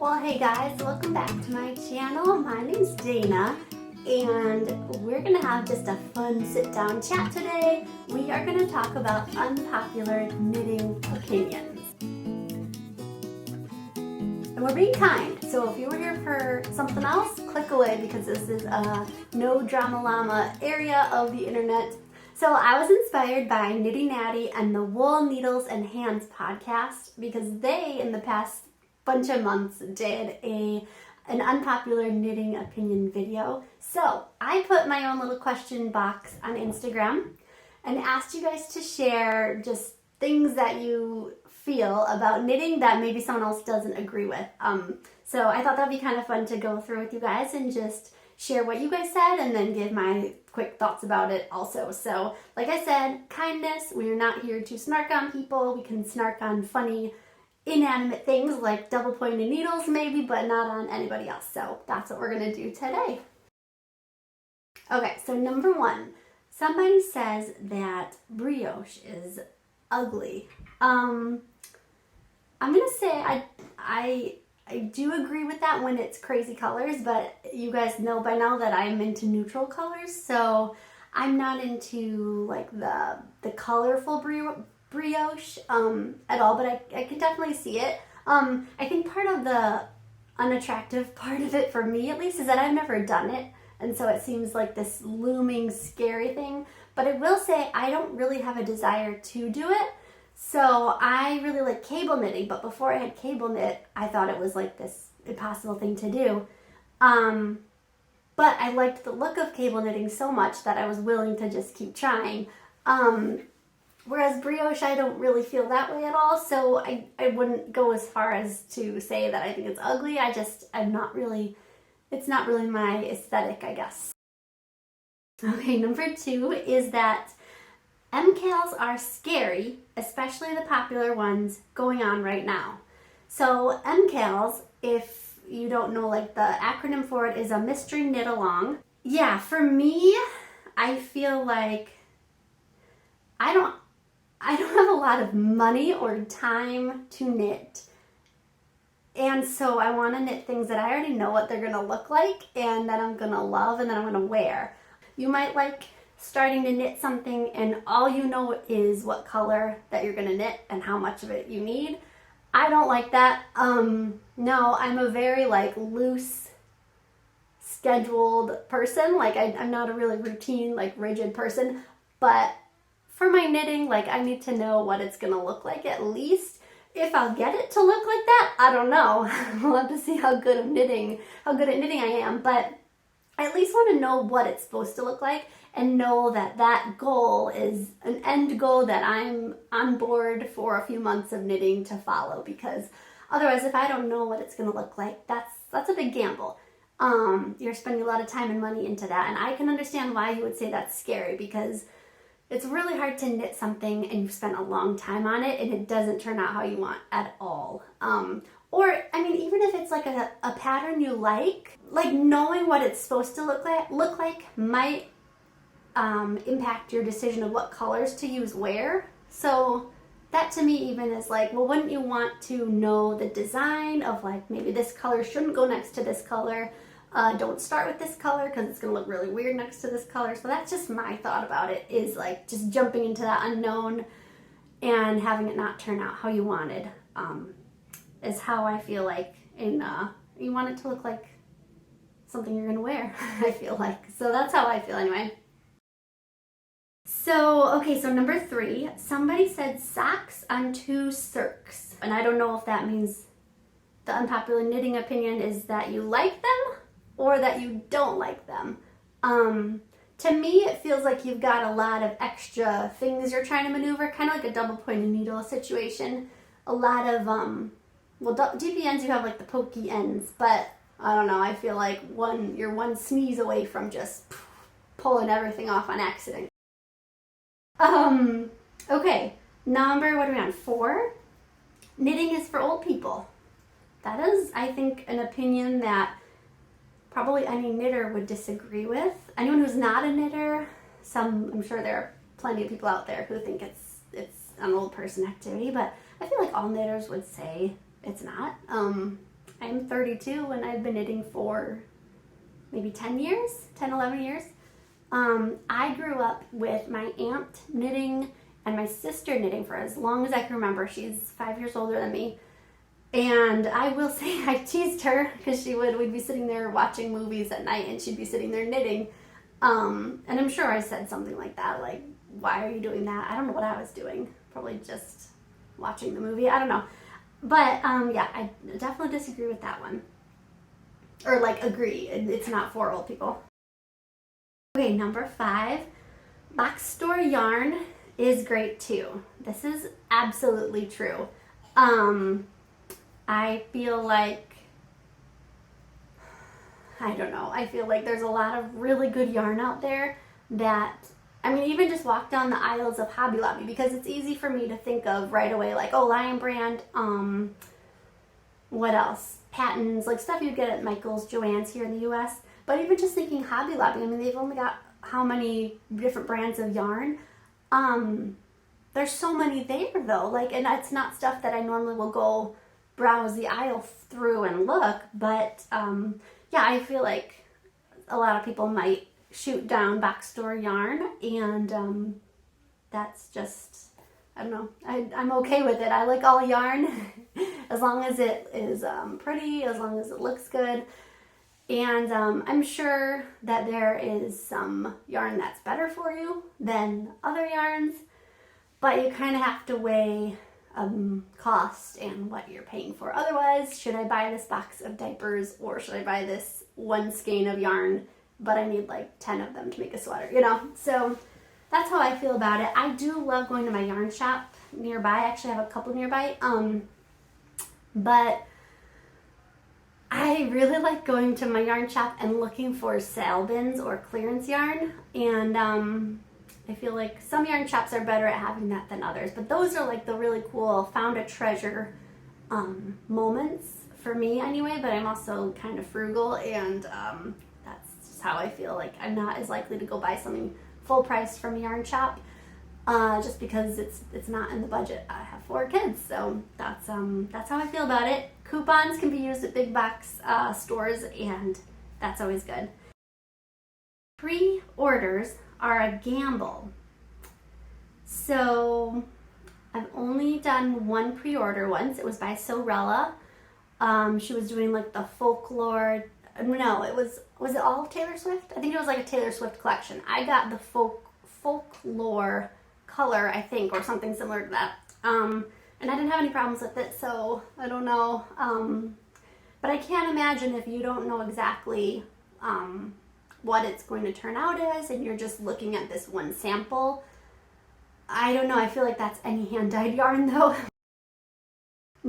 Well, hey guys, welcome back to my channel. My name's Dayna, and we're gonna have just a fun sit-down chat today. We are gonna talk about unpopular knitting opinions. And we're being kind, so if you were here for something else, click away because this is a no drama llama area of the internet. So I was inspired by Knitty Natty and the Wool, Needles, and Hands podcast because they, in the past bunch of months, did an unpopular knitting opinion video. So I put my own little question box on Instagram and asked you guys to share just things that you feel about knitting that maybe someone else doesn't agree with. So I thought that'd be kind of fun to go through with you guys and just share what you guys said and then give my quick thoughts about it also. So like I said, kindness. We are not here to snark on people. We can snark on funny inanimate things like double pointed needles maybe, but not on anybody else. So that's what we're gonna do today. Okay, so number one, somebody says that brioche is ugly. I'm gonna say I do agree with that when it's crazy colors, but you guys know by now that I'm into neutral colors, so I'm not into like the colorful brioche at all, but I can definitely see it. I think part of the unattractive part of it, for me at least, is that I've never done it, and so it seems like this looming scary thing. But I will say I don't really have a desire to do it. So I really like cable knitting, but before I had cable knit, I thought it was like this impossible thing to do. But I liked the look of cable knitting so much that I was willing to just keep trying. Whereas brioche, I don't really feel that way at all, so I wouldn't go as far as to say that I think it's ugly. it's not really my aesthetic, I guess. Okay, number two is that MCALs are scary, especially the popular ones going on right now. So MCALs, if you don't know, like the acronym for it is a mystery knit along. Yeah, for me, I feel like I don't have a lot of money or time to knit. And so I want to knit things that I already know what they're going to look like and that I'm going to love and that I'm going to wear. You might like starting to knit something and all you know is what color that you're going to knit and how much of it you need. I don't like that. No, I'm a very like loose, scheduled person. Like I'm not a really routine, like rigid person, but for my knitting, like I need to know what it's going to look like at least. If I'll get it to look like that, I don't know. We'll have to see how good at knitting I am, but I at least want to know what it's supposed to look like and know that that goal is an end goal that I'm on board for a few months of knitting to follow, because otherwise if I don't know what it's going to look like, that's a big gamble. You're spending a lot of time and money into that, and I can understand why you would say that's scary, because it's really hard to knit something and you've spent a long time on it and it doesn't turn out how you want at all. Or, I mean, even if it's like a pattern you like knowing what it's supposed to look like might impact your decision of what colors to use where. So that to me even is like, well, wouldn't you want to know the design of like maybe this color shouldn't go next to this color. Don't start with this color because it's going to look really weird next to this color. So that's just my thought about it, is like just jumping into that unknown and having it not turn out how you wanted. Is how I feel like you want it to look like something you're going to wear, I feel like. So that's how I feel anyway. So, okay, so number three, somebody said socks on 2 cirques. And I don't know if that means the unpopular knitting opinion is that you like them or that you don't like them. To me, it feels like you've got a lot of extra things you're trying to maneuver, kind of like a double pointed needle situation. A lot of, DPNs, you have like the pokey ends, but I don't know, I feel like you're one sneeze away from just pulling everything off on accident. Okay, what are we on, 4? Knitting is for old people. That is, I think, an opinion that probably any knitter would disagree with. Anyone who's not a knitter, I'm sure there are plenty of people out there who think it's an old person activity, but I feel like all knitters would say it's not. I I'm 32 and I've been knitting for maybe 10 years, 10, 11 years. I grew up with my aunt knitting and my sister knitting for as long as I can remember. She's 5 years older than me. And I will say I teased her because we'd be sitting there watching movies at night and she'd be sitting there knitting. And I'm sure I said something like that, like, why are you doing that? I don't know what I was doing. Probably just watching the movie. I don't know. But yeah, I definitely disagree with that one. Or like agree. It's not for old people. Okay, number 5. Box store yarn is great too. This is absolutely true. I feel like, I don't know, I feel like there's a lot of really good yarn out there that, I mean, even just walk down the aisles of Hobby Lobby, because it's easy for me to think of right away, like, oh, Lion Brand, what else? Patents, like stuff you'd get at Michael's, Joann's here in the US. But even just thinking Hobby Lobby, I mean, they've only got how many different brands of yarn? There's so many there though, like, and it's not stuff that I normally will go browse the aisle through and look, but yeah, I feel like a lot of people might shoot down box store yarn, and that's just, I don't know, I'm okay with it. I like all yarn as long as it is pretty, as long as it looks good. And I'm sure that there is some yarn that's better for you than other yarns, but you kind of have to weigh cost and what you're paying for. Otherwise, should I buy this box of diapers or should I buy this one skein of yarn, but I need like 10 of them to make a sweater, you know? So that's how I feel about it. I do love going to my yarn shop nearby. I actually have a couple nearby, but I really like going to my yarn shop and looking for sale bins or clearance yarn, and I feel like some yarn shops are better at having that than others, but those are like the really cool found a treasure moments for me anyway. But I'm also kind of frugal, and that's just how I feel. Like I'm not as likely to go buy something full price from a yarn shop just because it's not in the budget. I have 4 kids, so that's how I feel about it. Coupons can be used at big box stores, and that's always good. Pre-orders are a gamble. So I've only done one pre-order once. It was by Sorella. She was doing like the folklore. No, was it all Taylor Swift? I think it was like a Taylor Swift collection. I got the folklore color, I think, or something similar to that. And I didn't have any problems with it, so I don't know. But I can't imagine if you don't know exactly what it's going to turn out as, and you're just looking at this one sample. I don't know, I feel like that's any hand-dyed yarn though.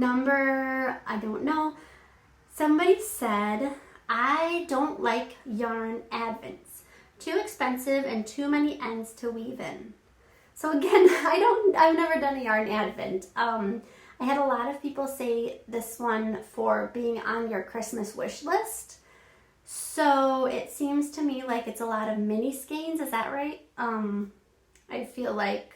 I don't know. Somebody said, I don't like yarn advents. Too expensive and too many ends to weave in. So again, I've never done a yarn advent. I had a lot of people say this one for being on your Christmas wish list. So it seems to me like it's a lot of mini skeins, is that right? I feel like,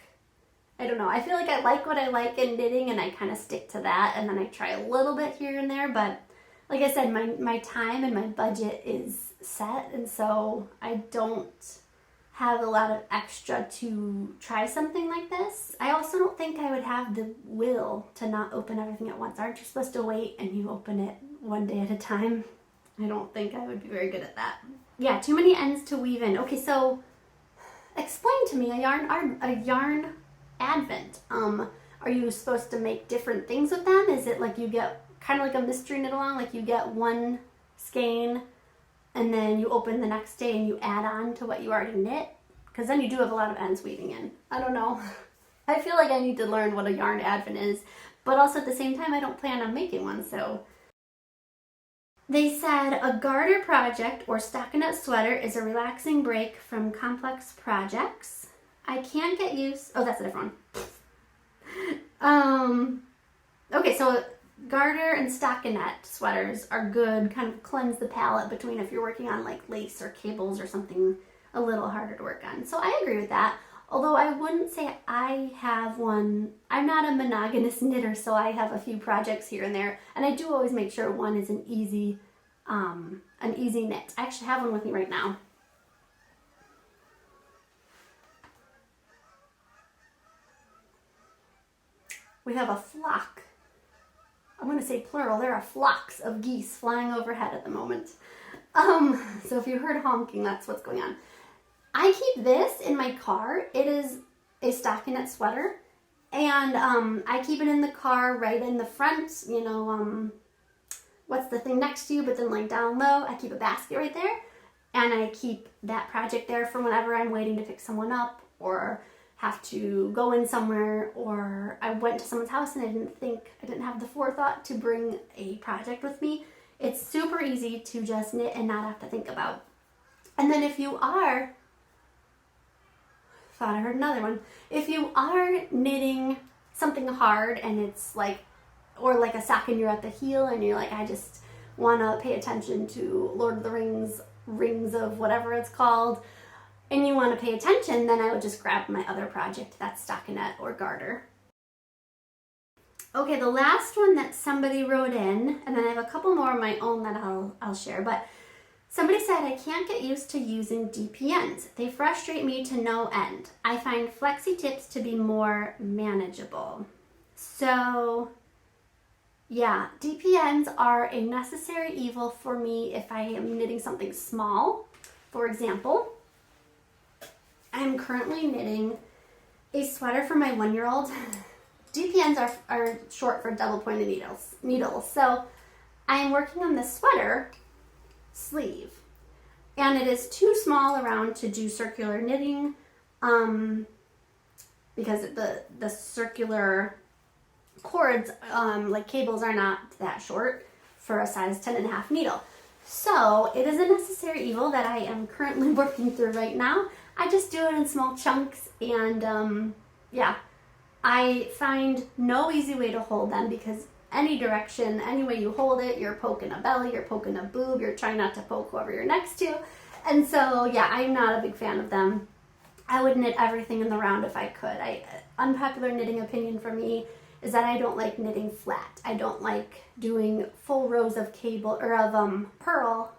I don't know, I feel like I like what I like in knitting and I kind of stick to that, and then I try a little bit here and there, but like I said, my time and my budget is set, and so I don't have a lot of extra to try something like this. I also don't think I would have the will to not open everything at once. Aren't you supposed to wait and you open it one day at a time? I don't think I would be very good at that. Yeah, too many ends to weave in. Okay, so explain to me a yarn advent. Are you supposed to make different things with them? Is it like you get kind of like a mystery knit along, like you get one skein and then you open the next day and you add on to what you already knit? Because then you do have a lot of ends weaving in. I don't know. I feel like I need to learn what a yarn advent is, but also at the same time I don't plan on making one, so. They said a garter project or stockinette sweater is a relaxing break from complex projects. I can't get used, oh, that's a different one. Okay, so garter and stockinette sweaters are good, kind of cleanse the palette between if you're working on like lace or cables or something a little harder to work on. So I agree with that. Although I wouldn't say I have one. I'm not a monogamous knitter, so I have a few projects here and there, and I do always make sure one is an easy knit. I actually have one with me right now. We have a flock. I'm going to say plural. There are flocks of geese flying overhead at the moment. So if you heard honking, that's what's going on. I keep this in my car. It is a stockinette sweater, and I keep it in the car right in the front, you know, what's the thing next to you, but then like down low. I keep a basket right there, and I keep that project there for whenever I'm waiting to pick someone up or have to go in somewhere, or I went to someone's house and I didn't have the forethought to bring a project with me. It's super easy to just knit and not have to think about. And then if you are, thought I heard another one. If you are knitting something hard and it's like, or like a sock and you're at the heel and you're like, I just want to pay attention to Lord of the Rings, Rings of whatever it's called, and you want to pay attention, then I would just grab my other project, that's stockinette or garter. Okay, the last one that somebody wrote in, and then I have a couple more of my own that I'll share, but somebody said, I can't get used to using DPNs. They frustrate me to no end. I find flexi tips to be more manageable. So yeah, DPNs are a necessary evil for me if I am knitting something small. For example, I'm currently knitting a sweater for my 1-year-old. DPNs are short for double pointed needles. So I'm working on this sweater sleeve, and it is too small around to do circular knitting because the circular cords, like cables, are not that short for a size 10.5 needle. So it is a necessary evil that I am currently working through right now. I just do it in small chunks, and yeah, I find no easy way to hold them because any direction, any way you hold it, you're poking a belly, you're poking a boob, you're trying not to poke whoever you're next to. And so yeah, I'm not a big fan of them. I would knit everything in the round if I could. Unpopular knitting opinion for me is that I don't like knitting flat. I don't like doing full rows of cable or of purl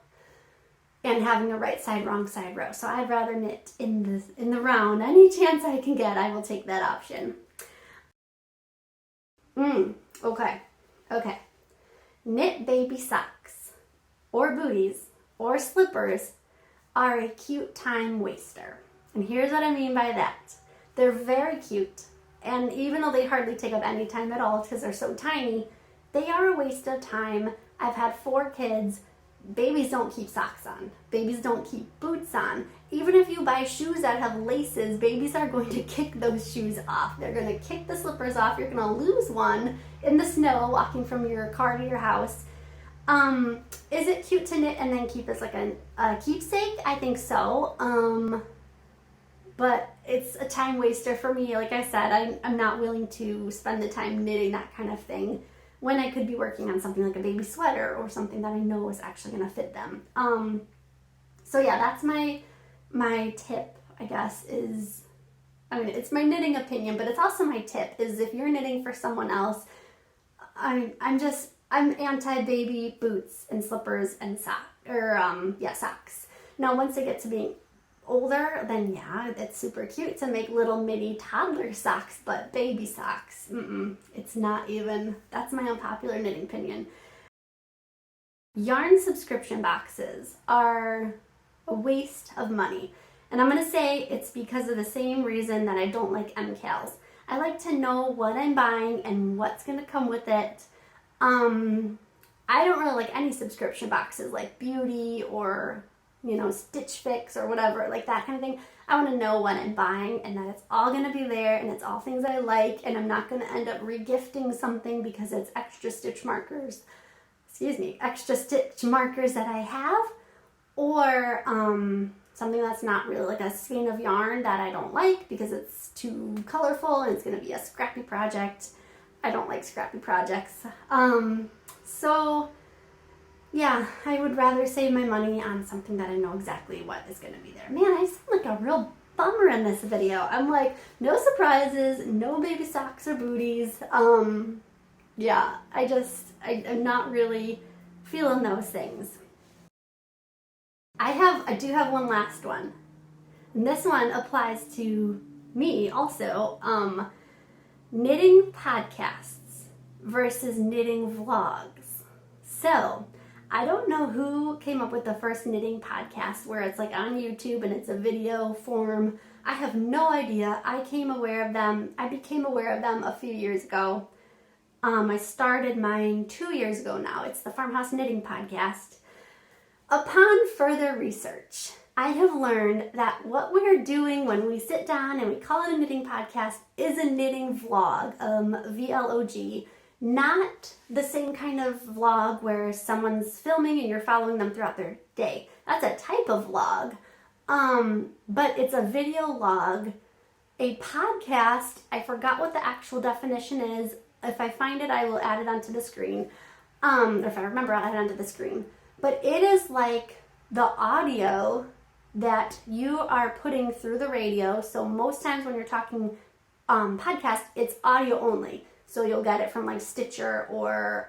and having a right side, wrong side row. So I'd rather knit in the round. Any chance I can get, I will take that option. Okay. Knit baby socks or booties or slippers are a cute time waster. And here's what I mean by that. They're very cute, and even though they hardly take up any time at all because they're so tiny, they are a waste of time. I've had 4 kids. Babies don't keep socks on. Babies don't keep boots on. Even if you buy shoes that have laces, babies are going to kick those shoes off. They're going to kick the slippers off. You're going to lose one in the snow walking from your car to your house. Is it cute to knit and then keep as like a keepsake? I think so. But it's a time waster for me. Like I said, I'm not willing to spend the time knitting that kind of thing when I could be working on something like a baby sweater or something that I know is actually going to fit them. So yeah, that's my tip, I guess, is, I mean, it's my knitting opinion, but it's also my tip, is if you're knitting for someone else, I'm anti-baby boots and slippers and socks. Now, once they get to being older, then yeah, it's super cute to make little mini toddler socks, but baby socks, it's not even, that's my unpopular knitting opinion. Yarn subscription boxes are a waste of money. And I'm going to say it's because of the same reason that I don't like MCALs. I like to know what I'm buying and what's going to come with it. I don't really like any subscription boxes like Beauty or, you know, Stitch Fix or whatever, like that kind of thing. I want to know what I'm buying and that it's all going to be there and it's all things I like, and I'm not going to end up regifting something because it's extra stitch markers that I have, or something that's not really like a skein of yarn that I don't like because it's too colorful and it's going to be a scrappy project. I don't like scrappy projects. So yeah, I would rather save my money on something that I know exactly what is going to be there. Man, I sound like a real bummer in this video. I'm like, no surprises, no baby socks or booties. Yeah, I'm not really feeling those things. I do have one last one. And this one applies to me also. Knitting podcasts versus knitting vlogs. So, I don't know who came up with the first knitting podcast where it's like on YouTube and it's a video form. I have no idea. I became aware of them a few years ago. I started mine 2 years ago now. It's the Farmhouse Knitting Podcast. Upon further research, I have learned that what we're doing when we sit down and we call it a knitting podcast is a knitting vlog, VLOG. Not the same kind of vlog where someone's filming and you're following them throughout their day. That's a type of vlog, but it's a video log. A podcast, I forgot what the actual definition is. If I find it, I will add it onto the screen. Or if I remember, I'll add it onto the screen. But it is like the audio that you are putting through the radio. So most times when you're talking podcast, it's audio only. So you'll get it from like Stitcher or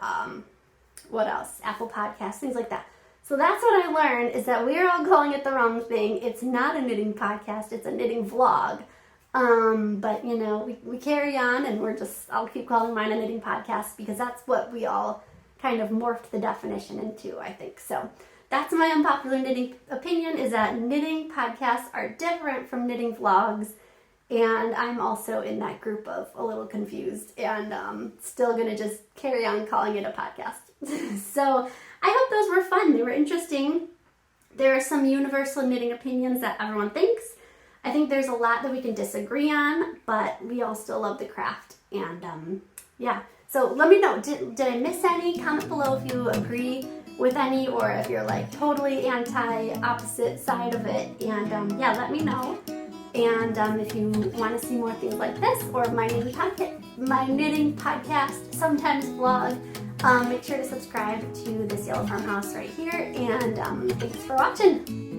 what else? Apple Podcasts, things like that. So that's what I learned, is that we're all calling it the wrong thing. It's not a knitting podcast, it's a knitting vlog. But you know, we carry on, and I'll keep calling mine a knitting podcast because that's what we all kind of morphed the definition into, I think. So that's my unpopular knitting opinion, is that knitting podcasts are different from knitting vlogs. And I'm also in that group of a little confused, and still gonna just carry on calling it a podcast. So I hope those were fun. They were interesting. There are some universal knitting opinions that everyone thinks. I think there's a lot that we can disagree on, but we all still love the craft. And yeah, so let me know, did I miss any? Comment below if you agree with any, or if you're like totally opposite side of it. And yeah, let me know. And if you want to see more things like this, or my knitting podcast, sometimes vlog, make sure to subscribe to this yellow farmhouse right here. And thanks for watching.